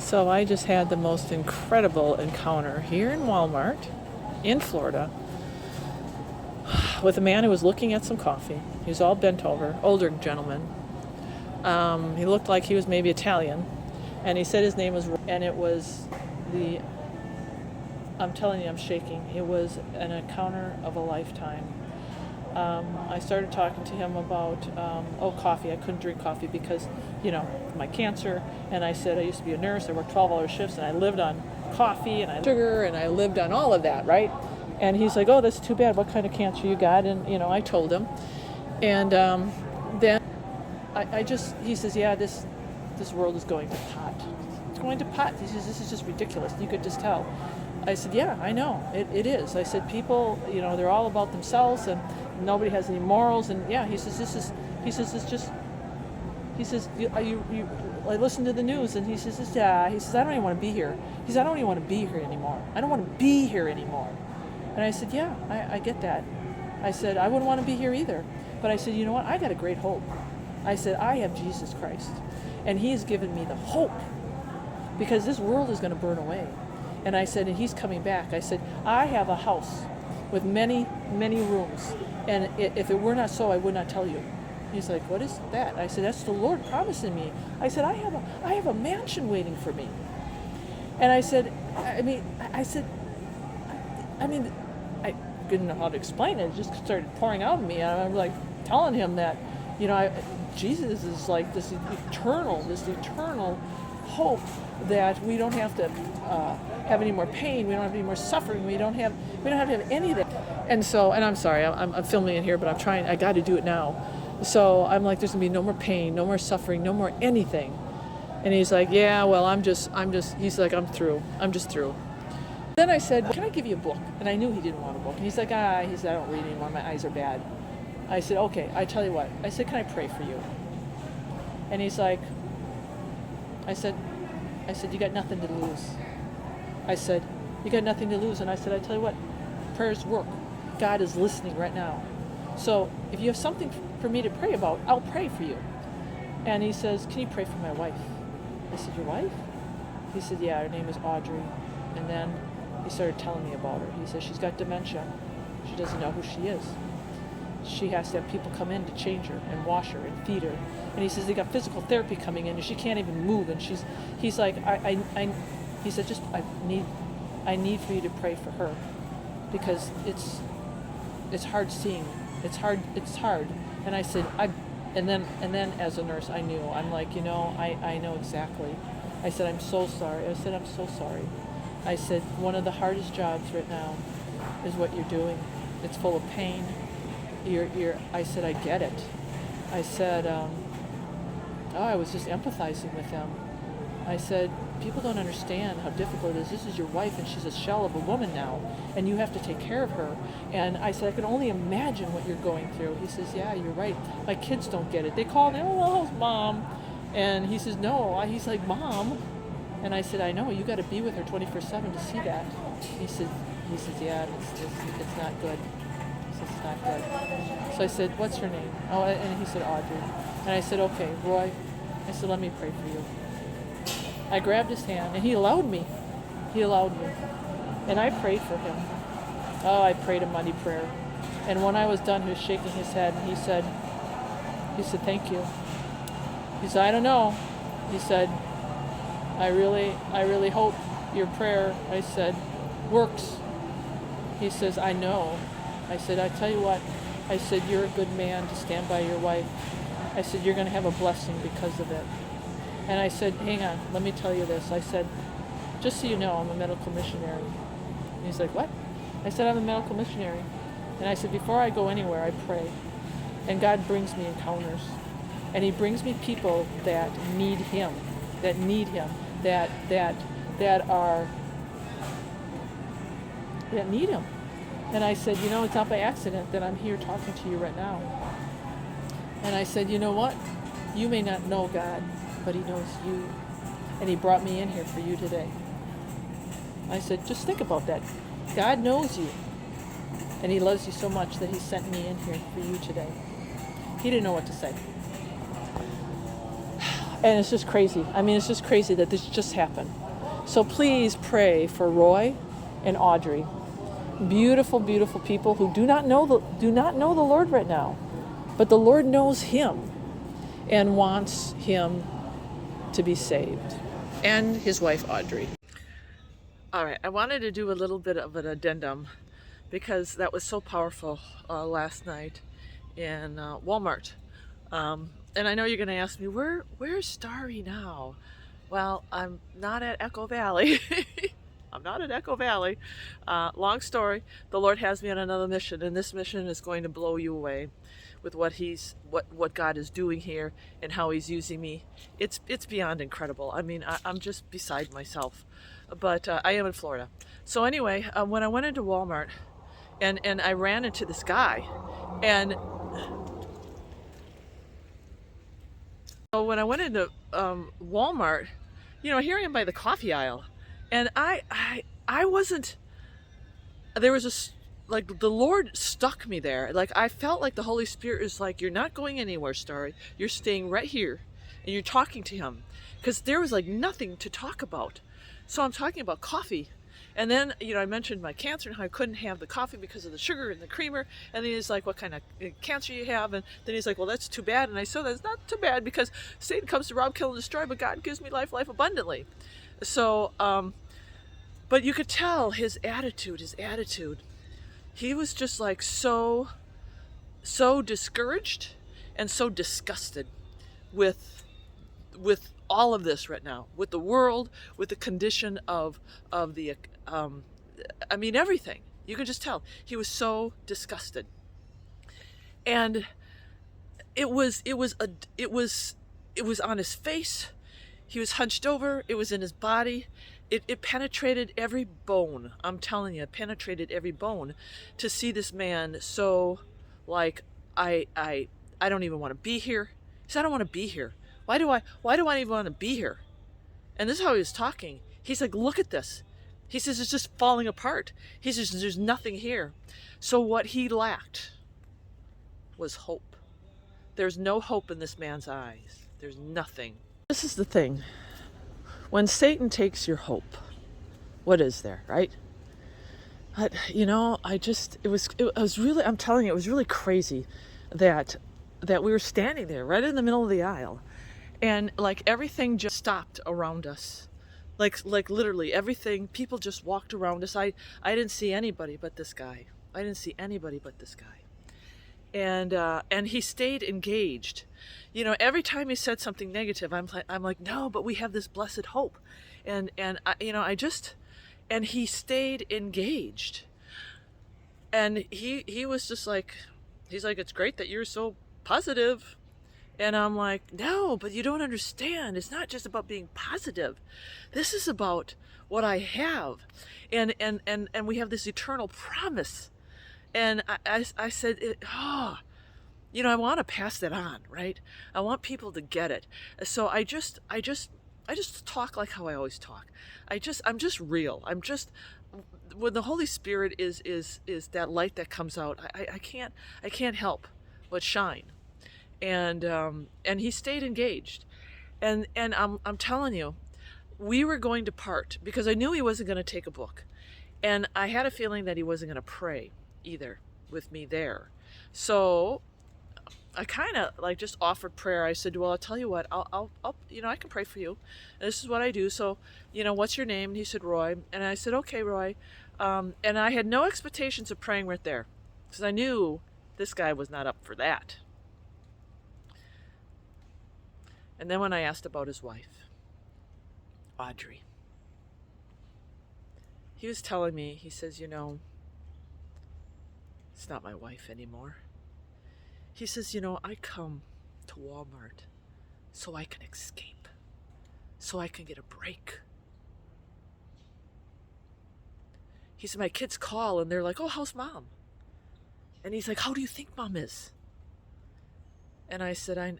So I just had the most incredible encounter here in Walmart in Florida with a man who was looking at some coffee. He was all bent over, older gentleman. He looked like he was maybe Italian, and he said his name was, and it was I'm telling you, I'm shaking. It was an encounter of a lifetime. I started talking to him about, coffee. I couldn't drink coffee because, my cancer. And I said, I used to be a nurse. I worked 12-hour shifts, and I lived on coffee and sugar, and I lived on all of that, right? And he's like, oh, that's too bad. What kind of cancer you got? And, I told him. And then he says, yeah, this world is going to pot. It's going to pot. He says, this is just ridiculous. You could just tell. I said, yeah, I know, it is. I said, people, they're all about themselves, and nobody has any morals. And yeah, he says, I listen to the news, and he says, I don't even want to be here. He says, I don't even want to be here anymore. I don't want to be here anymore. And I said, yeah, I get that. I said, I wouldn't want to be here either. But I said, you know what? I got a great hope. I said, I have Jesus Christ, and he has given me the hope, because this world is going to burn away. And I said, and he's coming back. I said, I have a house with many, many rooms. And if it were not so, I would not tell you. He's like, what is that? I said, that's the Lord promising me. I said, I have a mansion waiting for me. And I said, I didn't know how to explain it. It just started pouring out of me. And I'm like telling him that, Jesus is like this eternal hope, that we don't have to have any more pain, we don't have any more suffering, we don't have to have anything. And I'm sorry, I'm filming it here, but I got to do it now. So I'm like, there's gonna be no more pain, no more suffering, no more anything. And he's like, yeah, well, he's like, I'm just through. Then I said, can I give you a book? And I knew he didn't want a book. And he's like, I don't read anymore, my eyes are bad. I said, okay, I tell you what. I said, can I pray for you? And he's like, I said, you got nothing to lose. I said, you got nothing to lose. And I said, I tell you what, prayers work. God is listening right now. So if you have something for me to pray about, I'll pray for you. And he says, can you pray for my wife? I said, your wife? He said, yeah, her name is Audrey. And then he started telling me about her. He says, she's got dementia. She doesn't know who she is. She has to have people come in to change her and wash her and feed her. And he says they got physical therapy coming in, and she can't even move. And he's like, he said, just I need for you to pray for her, because it's hard seeing. It's hard. And I said, and then as a nurse, I knew. I'm like, I know exactly. I said, I'm so sorry. I said, I'm so sorry. I said, one of the hardest jobs right now is what you're doing. It's full of pain. I said, I get it. I said, I was just empathizing with them. I said, people don't understand how difficult it is. This is your wife, and she's a shell of a woman now, and you have to take care of her. And I said, I can only imagine what you're going through. He says, yeah, you're right. My kids don't get it. They call me, oh, Mom. And he says, no. He's like, Mom. And I said, I know. You got to be with her 24/7 to see that. He says, yeah, it's not good. It's not good. So I said, what's her name? Oh, and he said, Audrey. And I said, okay, Roy. I said, let me pray for you. I grabbed his hand, and he allowed me. And I prayed for him. Oh, I prayed a mighty prayer. And when I was done, he was shaking his head, and he said, thank you. He said, I don't know. He said, I really hope your prayer, I said, works. He says, I know. I said, I tell you what, I said, you're a good man to stand by your wife. I said, you're going to have a blessing because of it. And I said, hang on, let me tell you this. I said, just so you know, I'm a medical missionary. And he's like, what? I said, I'm a medical missionary. And I said, before I go anywhere, I pray. And God brings me encounters. And he brings me people that need him, that need him, that need him. And I said, it's not by accident that I'm here talking to you right now. And I said, you know what? You may not know God, but he knows you. And he brought me in here for you today. I said, just think about that. God knows you. And he loves you so much that he sent me in here for you today. He didn't know what to say. And it's just crazy. I mean, it's just crazy that this just happened. So please pray for Roy and Audrey. Beautiful, beautiful people who do not know the Lord right now. But the Lord knows him and wants him to be saved. And his wife, Audrey. All right, I wanted to do a little bit of an addendum because that was so powerful last night in Walmart. And I know you're going to ask me, where's Starry now? Well, I'm not at Echo Valley. I'm not at Echo Valley. Long story, the Lord has me on another mission, and this mission is going to blow you away with what God is doing here and how he's using me. It's beyond incredible. I mean, I'm just beside myself. But I am in Florida. So anyway, when I went into Walmart and I ran into this guy, and so when I went into Walmart, here I am by the coffee aisle, and I wasn't. There was like the Lord stuck me there. Like I felt like the Holy Spirit is like, you're not going anywhere, Starry. You're staying right here, and you're talking to him, because there was like nothing to talk about. So I'm talking about coffee. And then, I mentioned my cancer and how I couldn't have the coffee because of the sugar and the creamer. And then he's like, what kind of cancer you have? And then he's like, well, that's too bad. And I said, that's not too bad because Satan comes to rob, kill, and destroy, but God gives me life abundantly. So, but you could tell his attitude. He was just like so discouraged and so disgusted with all of this right now, with the world, with the condition of the everything. You can just tell he was so disgusted, and it was on his face. He was hunched over. It was in his body. It penetrated every bone. I'm telling you, it penetrated every bone to see this man so like I don't even want to be here. He said, I don't want to be here. Why do I even want to be here? And this is how he was talking. He's like, look at this. He says, it's just falling apart. He says, there's nothing here. So what he lacked was hope. There's no hope in this man's eyes. There's nothing. This is the thing. When Satan takes your hope, what is there, right? But, it was really, I'm telling you, it was really crazy that we were standing there right in the middle of the aisle. And like everything just stopped around us, like literally everything. People just walked around us. I didn't see anybody but this guy. And he stayed engaged. Every time he said something negative, I'm like, no, but we have this blessed hope, and he stayed engaged, and he was just like, he's like, it's great that you're so positive. And I'm like, no, but you don't understand. It's not just about being positive. This is about what I have. And we have this eternal promise. And I said, I want to pass that on, right? I want people to get it. So I just talk like how I always talk. I'm just real. When the Holy Spirit is that light that comes out, I can't help but shine. And he stayed engaged, and I'm telling you, we were going to part because I knew he wasn't going to take a book, and I had a feeling that he wasn't going to pray either with me there. So I kind of like just offered prayer. I said, well, I'll tell you what, I'll I can pray for you. And this is what I do. So what's your name? And he said, Roy. And I said, okay, Roy. And I had no expectations of praying right there because I knew this guy was not up for that. And then when I asked about his wife, Audrey, he was telling me, he says, it's not my wife anymore. He says, I come to Walmart so I can escape, so I can get a break. He said, my kids call and they're like, oh, how's mom? And he's like, how do you think mom is? And I said, I know.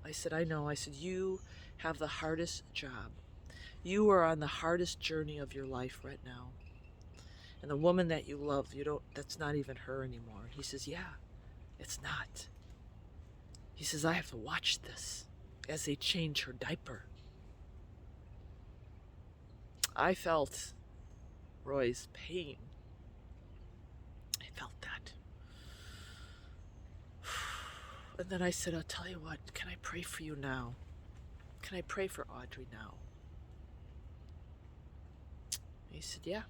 I said, I know. I said, you have the hardest job. You are on the hardest journey of your life right now. And the woman that you love, that's not even her anymore. He says, yeah, it's not. He says, I have to watch this. as they change her diaper. I felt Roy's pain. I felt that. And then I said, I'll tell you what, can I pray for you now? Can I pray for Audrey now? He said, yeah.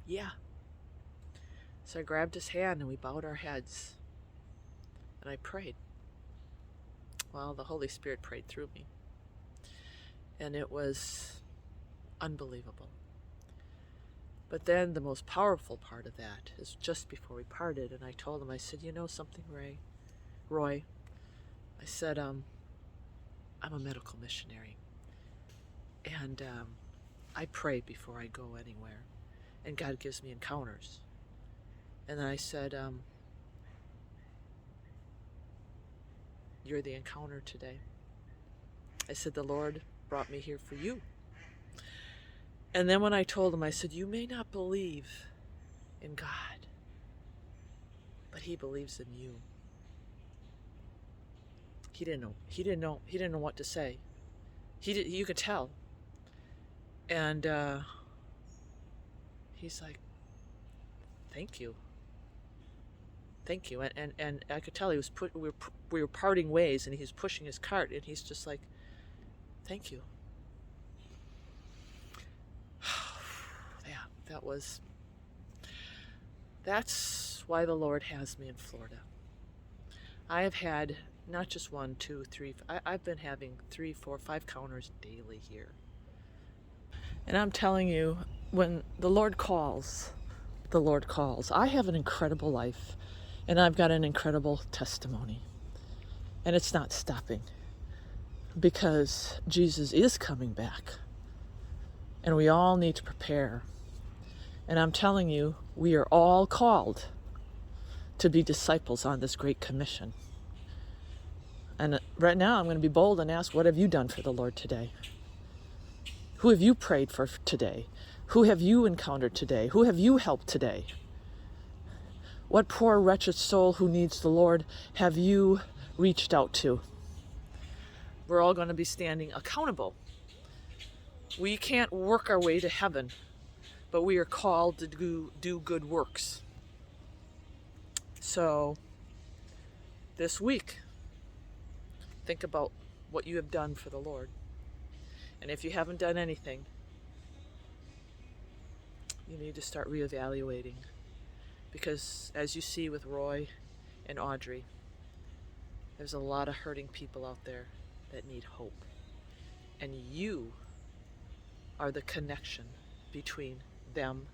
Yeah. So I grabbed his hand and we bowed our heads. And I prayed. Well, the Holy Spirit prayed through me. And it was unbelievable. But then the most powerful part of that is just before we parted, and I told him, I said, you know something, Roy? I said, I'm a medical missionary. And I pray before I go anywhere. And God gives me encounters. And then I said, you're the encounter today. I said, the Lord brought me here for you. And then when I told him, I said, you may not believe in God, but he believes in you. He didn't know what to say. You could tell. And he's like, thank you. Thank you. And I could tell we were parting ways, and he's pushing his cart, and he's just like, thank you. Yeah, that's why the Lord has me in Florida. I have had not just 1, 2, 3, I've been having 3, 4, 5 counters daily here. And I'm telling you, when the Lord calls, the Lord calls. I have an incredible life, and I've got an incredible testimony. And it's not stopping, because Jesus is coming back. And we all need to prepare. And I'm telling you, we are all called to be disciples on this great commission. And right now I'm going to be bold and ask, what have you done for the Lord today? Who have you prayed for today? Who have you encountered today? Who have you helped today? What poor wretched soul who needs the Lord have you reached out to? We're all going to be standing accountable. We can't work our way to heaven, but we are called to do good works. So this week, think about what you have done for the Lord. And if you haven't done anything, you need to start reevaluating. Because as you see with Roy and Audrey, there's a lot of hurting people out there that need hope. And you are the connection between them